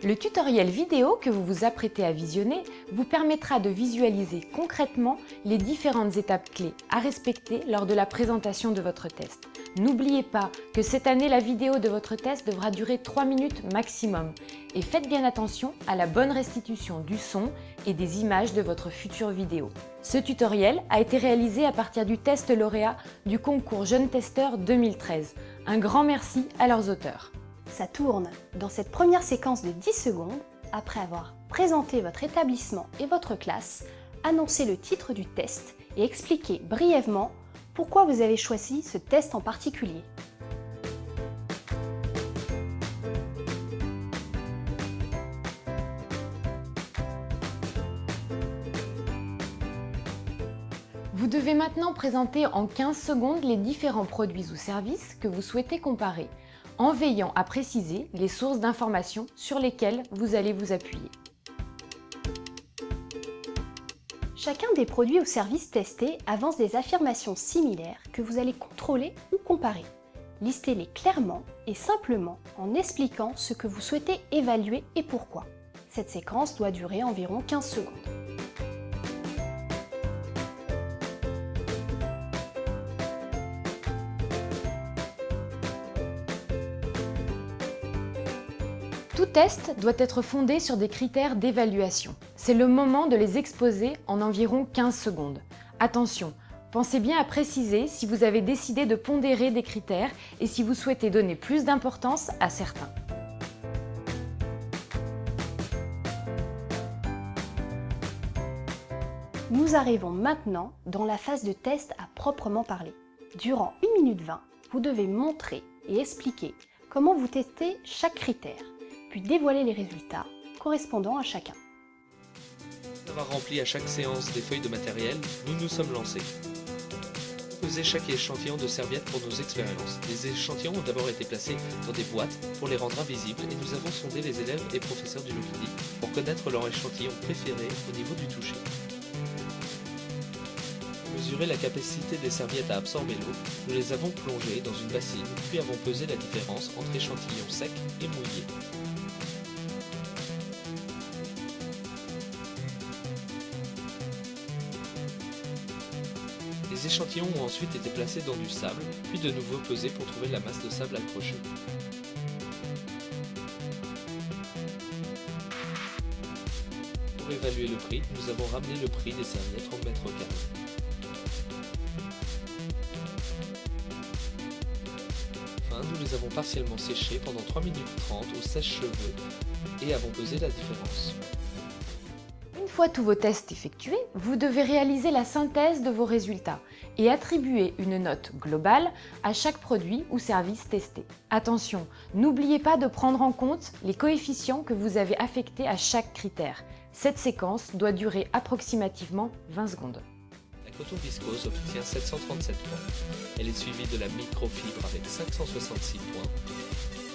Le tutoriel vidéo que vous vous apprêtez à visionner vous permettra de visualiser concrètement les différentes étapes clés à respecter lors de la présentation de votre test. N'oubliez pas que cette année, la vidéo de votre test devra durer 3 minutes maximum et faites bien attention à la bonne restitution du son et des images de votre future vidéo. Ce tutoriel a été réalisé à partir du test lauréat du concours Jeunes Testeurs 2013. Un grand merci à leurs auteurs. Ça tourne. Dans cette première séquence de 10 secondes, après avoir présenté votre établissement et votre classe, annoncez le titre du test et expliquez brièvement pourquoi vous avez choisi ce test en particulier. Vous devez maintenant présenter en 15 secondes les différents produits ou services que vous souhaitez comparer, en veillant à préciser les sources d'informations sur lesquelles vous allez vous appuyer. Chacun des produits ou services testés avance des affirmations similaires que vous allez contrôler ou comparer. Listez-les clairement et simplement en expliquant ce que vous souhaitez évaluer et pourquoi. Cette séquence doit durer environ 15 secondes. Tout test doit être fondé sur des critères d'évaluation. C'est le moment de les exposer en environ 15 secondes. Attention, pensez bien à préciser si vous avez décidé de pondérer des critères et si vous souhaitez donner plus d'importance à certains. Nous arrivons maintenant dans la phase de test à proprement parler. Durant 1 minute 20, vous devez montrer et expliquer comment vous testez chaque critère, puis dévoiler les résultats correspondant à chacun. Après avoir rempli à chaque séance des feuilles de matériel, nous nous sommes lancés. Peser chaque échantillon de serviettes pour nos expériences. Les échantillons ont d'abord été placés dans des boîtes pour les rendre invisibles et nous avons sondé les élèves et professeurs du Lopidi pour connaître leur échantillon préféré au niveau du toucher. Mesurer la capacité des serviettes à absorber l'eau, nous les avons plongées dans une bassine puis avons pesé la différence entre échantillons secs et mouillés. Les échantillons ont ensuite été placés dans du sable, puis de nouveau pesés pour trouver la masse de sable accrochée. Pour évaluer le prix, nous avons ramené le prix des serviettes en mètres carrés. Enfin, nous les avons partiellement séchées pendant 3 minutes 30 au sèche-cheveux et avons pesé la différence. Une fois tous vos tests effectués, vous devez réaliser la synthèse de vos résultats et attribuer une note globale à chaque produit ou service testé. Attention, n'oubliez pas de prendre en compte les coefficients que vous avez affectés à chaque critère. Cette séquence doit durer approximativement 20 secondes. La coton viscose obtient 737 points. Elle est suivie de la microfibre avec 566 points.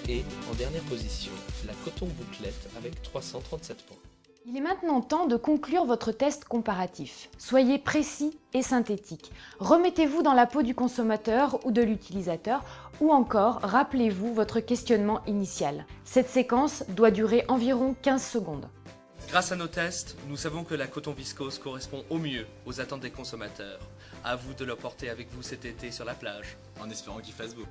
Et, en dernière position, la coton bouclette avec 337 points. Il est maintenant temps de conclure votre test comparatif. Soyez précis et synthétique. Remettez-vous dans la peau du consommateur ou de l'utilisateur ou encore rappelez-vous votre questionnement initial. Cette séquence doit durer environ 15 secondes. Grâce à nos tests, nous savons que la coton viscose correspond au mieux aux attentes des consommateurs. À vous de le porter avec vous cet été sur la plage, en espérant qu'il fasse beau.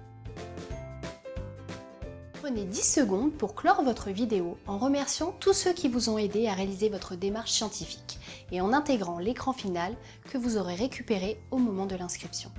Prenez 10 secondes pour clore votre vidéo en remerciant tous ceux qui vous ont aidé à réaliser votre démarche scientifique et en intégrant l'écran final que vous aurez récupéré au moment de l'inscription.